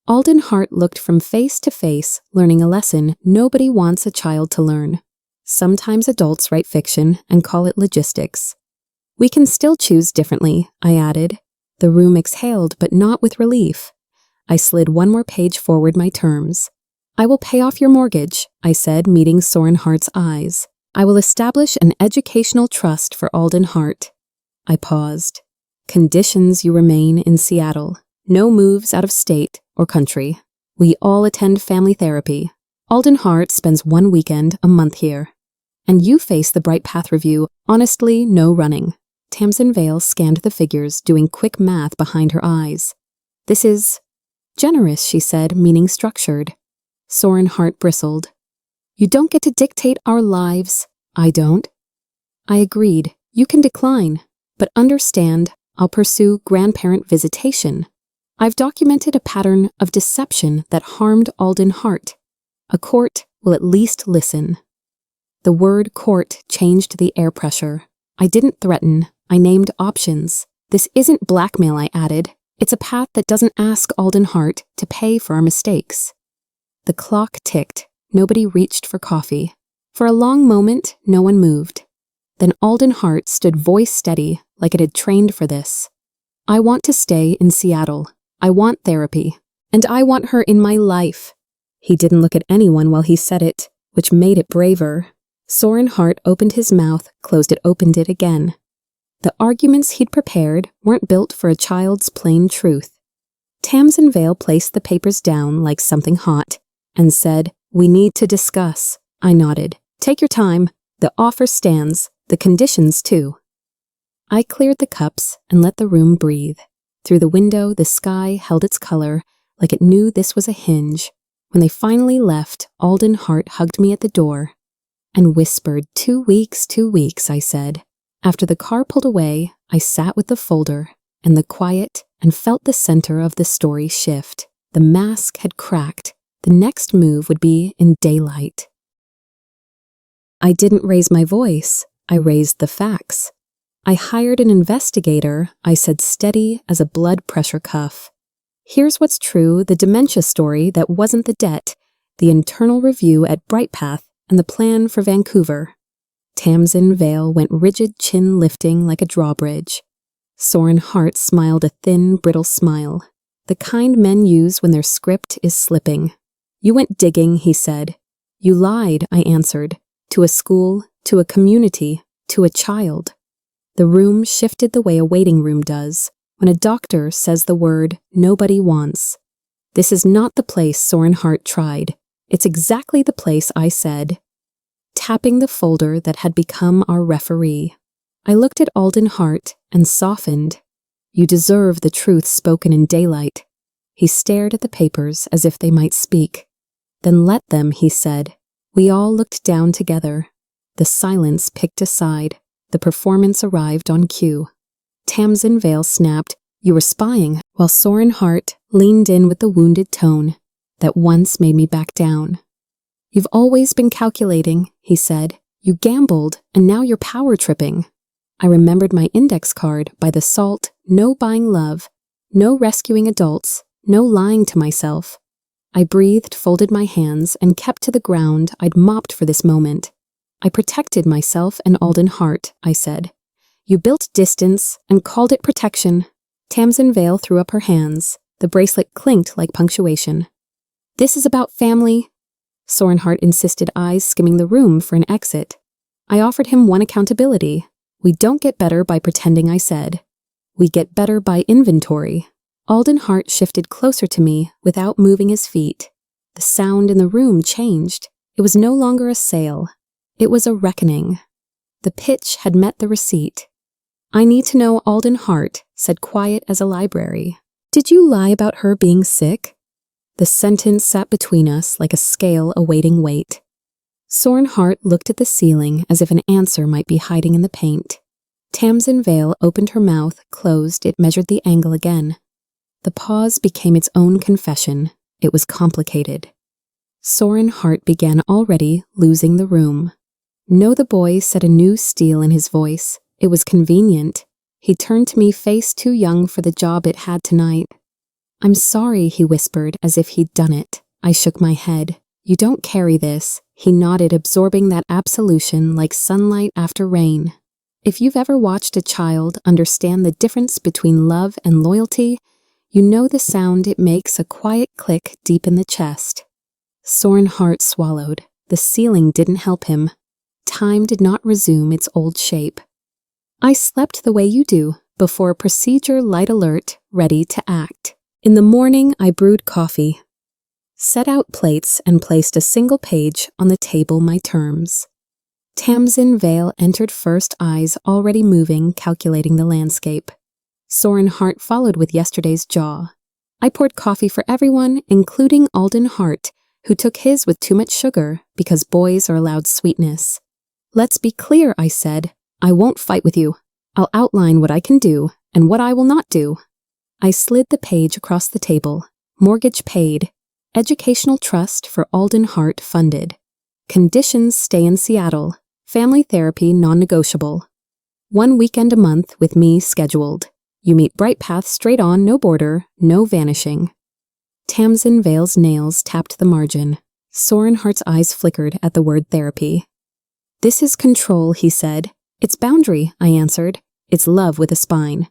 Alden Hart looked from face to face, learning a lesson nobody wants a child to learn. Sometimes adults write fiction and call it logistics. We can still choose differently, I added. The room exhaled, but not with relief. I slid one more page forward my terms. I will pay off your mortgage, I said, meeting Soren Hart's eyes. I will establish an educational trust for Alden Hart. I paused. Conditions: you remain in Seattle. No moves out of state or country. We all attend family therapy. Alden Hart spends one weekend a month here. And you face the BrightPath review. Honestly, no running. Tamsin Vale scanned the figures, doing quick math behind her eyes. This is generous, she said, meaning structured. Soren Hart bristled. You don't get to dictate our lives. I don't. I agreed. You can decline, but understand, I'll pursue grandparent visitation. I've documented a pattern of deception that harmed Alden Hart. A court will at least listen. The word court changed the air pressure. I didn't threaten. I named options. This isn't blackmail, I added. It's a path that doesn't ask Alden Hart to pay for our mistakes. The clock ticked. Nobody reached for coffee. For a long moment, no one moved. Then Alden Hart stood voice steady, like it had trained for this. I want to stay in Seattle. I want therapy. And I want her in my life. He didn't look at anyone while he said it, which made it braver. Soren Hart opened his mouth, closed it, opened it again. The arguments he'd prepared weren't built for a child's plain truth. Tamsin Vale placed the papers down like something hot and said, We need to discuss. I nodded. Take your time. The offer stands. The conditions, too. I cleared the cups and let the room breathe. Through the window, the sky held its color, like it knew this was a hinge. When they finally left, Alden Hart hugged me at the door and whispered, 2 weeks, 2 weeks, I said. After the car pulled away, I sat with the folder and the quiet and felt the center of the story shift. The mask had cracked. The next move would be in daylight. I didn't raise my voice. I raised the facts. I hired an investigator, I said, steady as a blood pressure cuff. Here's what's true, the dementia story that wasn't the debt, the internal review at BrightPath, and the plan for Vancouver. Tamsin Vale went rigid, chin lifting like a drawbridge. Soren Hart smiled a thin, brittle smile, the kind men use when their script is slipping. You went digging, he said. You lied, I answered, to a school, to a community, to a child. The room shifted the way a waiting room does when a doctor says the word nobody wants. This is not the place Soren Hart tried. It's exactly the place I said, tapping the folder that had become our referee. I looked at Alden Hart and softened. You deserve the truth spoken in daylight. He stared at the papers as if they might speak. Then let them, he said. We all looked down together. The silence picked a side. The performance arrived on cue. Tamsin Vale snapped, You were spying, while Soren Hart leaned in with the wounded tone that once made me back down. You've always been calculating, he said. You gambled, and now you're power tripping. I remembered my index card by the salt, no buying love, no rescuing adults, no lying to myself. I breathed, folded my hands, and kept to the ground I'd mopped for this moment. I protected myself and Alden Hart, I said. You built distance and called it protection. Tamsin Vale threw up her hands. The bracelet clinked like punctuation. This is about family. Soren Hart insisted, eyes skimming the room for an exit. I offered him one accountability. We don't get better by pretending, I said. We get better by inventory. Alden Hart shifted closer to me without moving his feet. The sound in the room changed. It was no longer a sale. It was a reckoning. The pitch had met the receipt. I need to know Alden Hart, said quiet as a library. Did you lie about her being sick? The sentence sat between us like a scale awaiting weight. Soren Hart looked at the ceiling as if an answer might be hiding in the paint. Tamsin Vale opened her mouth, closed, it measured the angle again. The pause became its own confession. It was complicated. Soren Hart began already losing the room. No, the boy said, a new steel in his voice. It was convenient. He turned to me, face too young for the job it had tonight. I'm sorry, he whispered, as if he'd done it. I shook my head. You don't carry this. He nodded, absorbing that absolution like sunlight after rain. If you've ever watched a child understand the difference between love and loyalty, you know the sound it makes, a quiet click deep in the chest. Soren Hart swallowed. The ceiling didn't help him. Time did not resume its old shape. I slept the way you do, before procedure light alert, ready to act. In the morning, I brewed coffee, set out plates, and placed a single page on the table, my terms. Tamsin Vale entered first, eyes already moving, calculating the landscape. Soren Hart followed with yesterday's jaw. I poured coffee for everyone, including Alden Hart, who took his with too much sugar because boys are allowed sweetness. Let's be clear, I said. I won't fight with you. I'll outline what I can do and what I will not do. I slid the page across the table. Mortgage paid. Educational trust for Alden Hart funded. Conditions: stay in Seattle. Family therapy non-negotiable. 1 weekend a month with me scheduled. You meet Bright Path straight on, no border, no vanishing. Tamsin Vale's nails tapped the margin. Soren Hart's eyes flickered at the word therapy. This is control, he said. It's boundary, I answered. It's love with a spine.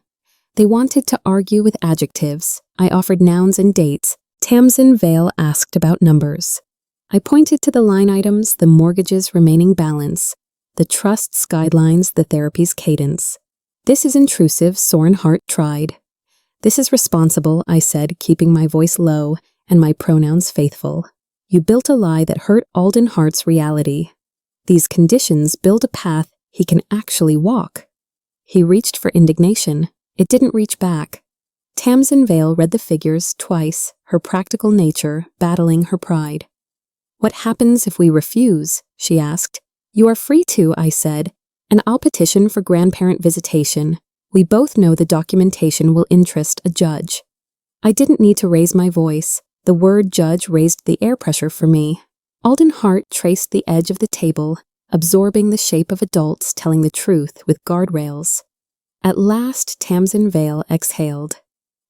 They wanted to argue with adjectives. I offered nouns and dates. Tamsin Vale asked about numbers. I pointed to the line items, the mortgage's remaining balance, the trust's guidelines, the therapy's cadence. This is intrusive, Soren Hart tried. This is responsible, I said, keeping my voice low and my pronouns faithful. You built a lie that hurt Alden Hart's reality. These conditions build a path he can actually walk. He reached for indignation. It didn't reach back. Tamsin Vale read the figures twice, her practical nature battling her pride. What happens if we refuse? She asked. You are free to, I said, and I'll petition for grandparent visitation. We both know the documentation will interest a judge. I didn't need to raise my voice. The word judge raised the air pressure for me. Alden Hart traced the edge of the table, absorbing the shape of adults telling the truth with guardrails. At last, Tamsin Vale exhaled.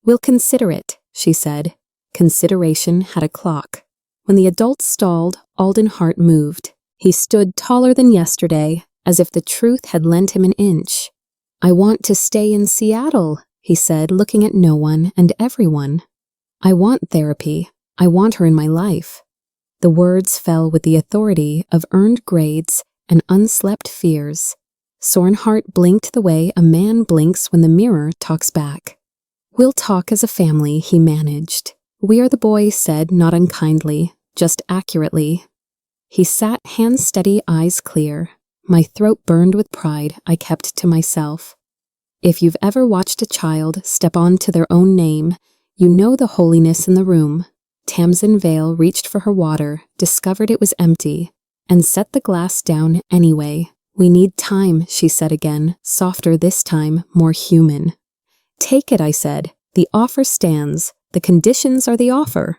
We'll consider it, she said. Consideration had a clock. When the adults stalled, Alden Hart moved. He stood taller than yesterday, as if the truth had lent him an inch. I want to stay in Seattle, he said, looking at no one and everyone. I want therapy. I want her in my life. The words fell with the authority of earned grades and unslept fears. Soren Hart blinked the way a man blinks when the mirror talks back. We'll talk as a family, he managed. We are, the boy said, not unkindly, just accurately. He sat, hands steady, eyes clear. My throat burned with pride I kept to myself. If you've ever watched a child step onto their own name, you know the holiness in the room. Tamsin Vale reached for her water, discovered it was empty, and set the glass down anyway. We need time, she said again, softer this time, more human. Take it, I said. The offer stands. The conditions are the offer.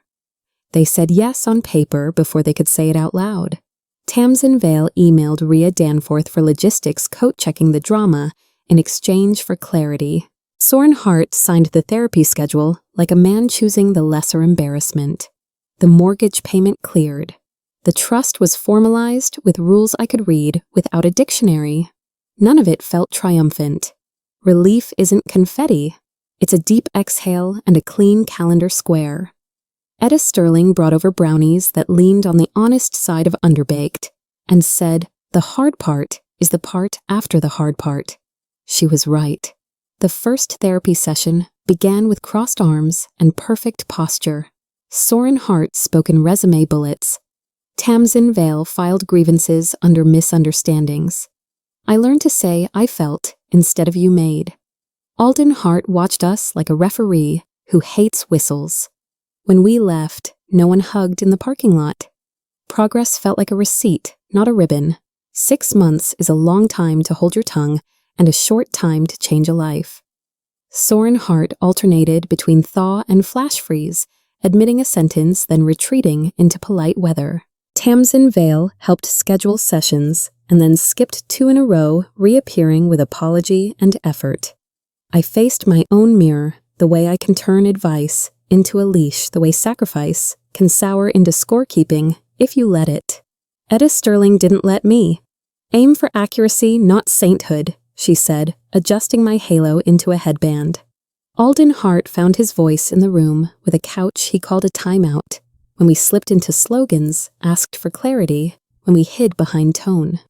They said yes on paper before they could say it out loud. Tamsin Vale emailed Rhea Danforth for logistics, coat-checking the drama in exchange for clarity. Soren Hart signed the therapy schedule like a man choosing the lesser embarrassment. The mortgage payment cleared. The trust was formalized with rules I could read without a dictionary. None of it felt triumphant. Relief isn't confetti. It's a deep exhale and a clean calendar square. Etta Sterling brought over brownies that leaned on the honest side of underbaked and said, "The hard part is the part after the hard part." She was right. The first therapy session began with crossed arms and perfect posture. Soren Hart spoke in resume bullets. Tamsin Vale filed grievances under misunderstandings. I learned to say "I felt" instead of "you made." Alden Hart watched us like a referee who hates whistles. When we left, no one hugged in the parking lot. Progress felt like a receipt, not a ribbon. 6 months is a long time to hold your tongue and a short time to change a life. Soren Hart alternated between thaw and flash freeze, admitting a sentence, then retreating into polite weather. Tamsin Vale helped schedule sessions and then skipped 2 in a row, reappearing with apology and effort. I faced my own mirror the way I can turn advice into a leash, the way sacrifice can sour into scorekeeping if you let it. Etta Sterling didn't let me. "Aim for accuracy, not sainthood," she said, adjusting my halo into a headband. Alden Hart found his voice in the room with a couch he called a timeout, when we slipped into slogans, asked for clarity, when we hid behind tone.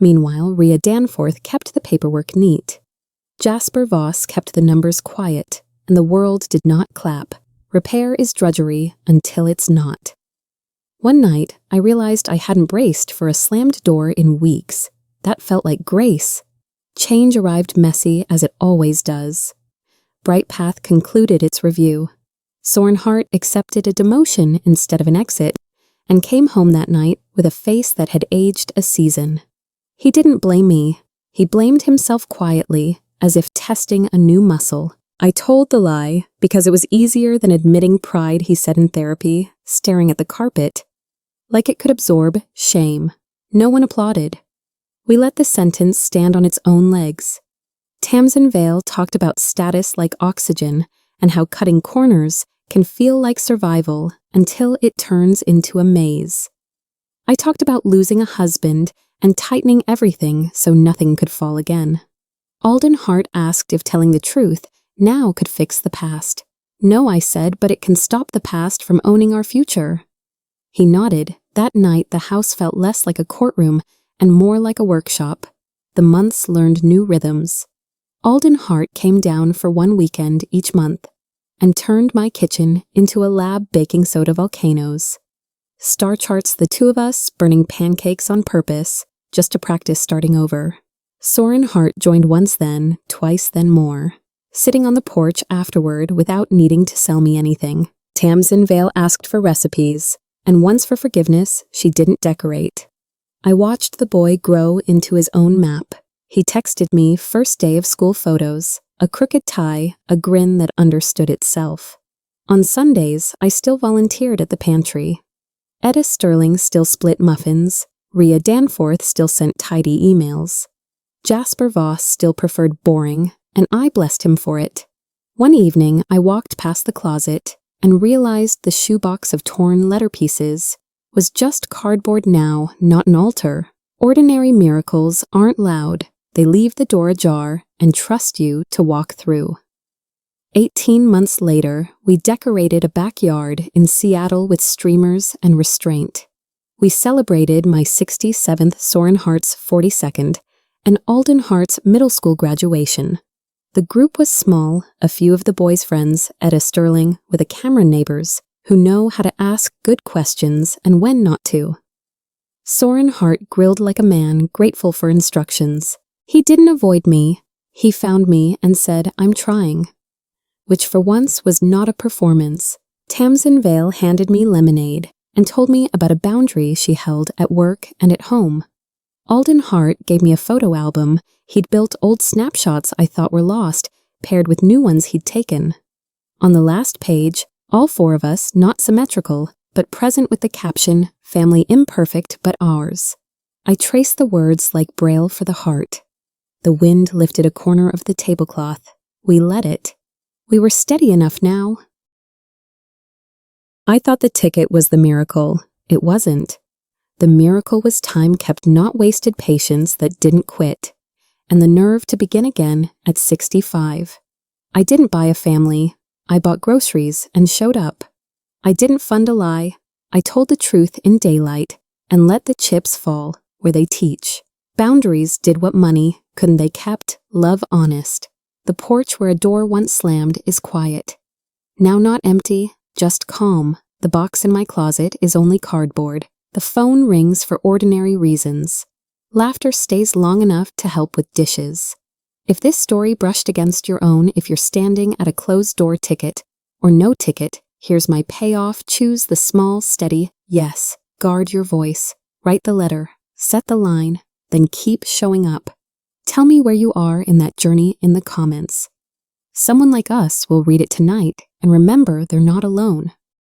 Meanwhile, Rhea Danforth kept the paperwork neat. Jasper Voss kept the numbers quiet, and the world did not clap. Repair is drudgery until it's not. One night, I realized I hadn't braced for a slammed door in weeks. That felt like grace. Change arrived messy, as it always does. Bright Path concluded its review. Soren Hart accepted a demotion instead of an exit, and came home that night with a face that had aged a season. He didn't blame me. He blamed himself quietly, as if testing a new muscle. I told the lie because it was easier than admitting pride, he said in therapy, staring at the carpet. Like it could absorb shame. No one applauded. We let the sentence stand on its own legs. Tamsin Vale talked about status like oxygen and how cutting corners can feel like survival until it turns into a maze. I talked about losing a husband and tightening everything so nothing could fall again. Alden Hart asked if telling the truth now could fix the past. "No," I said, "but it can stop the past from owning our future." He nodded. That night, the house felt less like a courtroom and more like a workshop. The months learned new rhythms. Alden Hart came down for 1 weekend each month and turned my kitchen into a lab baking soda volcanoes. Star charts, the 2 of us burning pancakes on purpose just to practice starting over. Soren Hart joined once then, twice then more. Sitting on the porch afterward without needing to sell me anything. Tamsin Vale asked for recipes, and once for forgiveness she didn't decorate. I watched the boy grow into his own map. He texted me first day of school photos, a crooked tie, a grin that understood itself. On Sundays, I still volunteered at the pantry. Etta Sterling still split muffins. Rhea Danforth still sent tidy emails. Jasper Voss still preferred boring, and I blessed him for it. One evening, I walked past the closet and realized the shoebox of torn letter pieces was just cardboard now, not an altar. Ordinary miracles aren't loud. They leave the door ajar and trust you to walk through. 18 months later, we decorated a backyard in Seattle with streamers and restraint. We celebrated my 67th Soren Hart's 42nd and Alden Hart's middle school graduation. The group was small, a few of the boys' friends, Etta Sterling, with the Cameron neighbors, who know how to ask good questions and when not to. Soren Hart grilled like a man, grateful for instructions. He didn't avoid me. He found me and said, "I'm trying." Which for once was not a performance. Tamsin Vale handed me lemonade and told me about a boundary she held at work and at home. Alden Hart gave me a photo album. He'd built old snapshots I thought were lost, paired with new ones he'd taken. On the last page, all 4 of us, not symmetrical, but present with the caption, "Family imperfect but ours." I traced the words like braille for the heart. The wind lifted a corner of the tablecloth. We let it. We were steady enough now. I thought the ticket was the miracle. It wasn't. The miracle was time kept, not wasted patience that didn't quit, and the nerve to begin again at 65. I didn't buy a family. I bought groceries and showed up. I didn't fund a lie. I told the truth in daylight and let the chips fall where they teach. Boundaries did what money couldn't. They kept love honest. The porch where a door once slammed is quiet. Now not empty, just calm. The box in my closet is only cardboard. The phone rings for ordinary reasons. Laughter stays long enough to help with dishes. If this story brushed against your own, if you're standing at a closed door ticket or no ticket, here's my payoff. Choose the small, steady yes. Guard your voice. Write the letter. Set the line. Then keep showing up. Tell me where you are in that journey in the comments. Someone like us will read it tonight, and remember, they're not alone.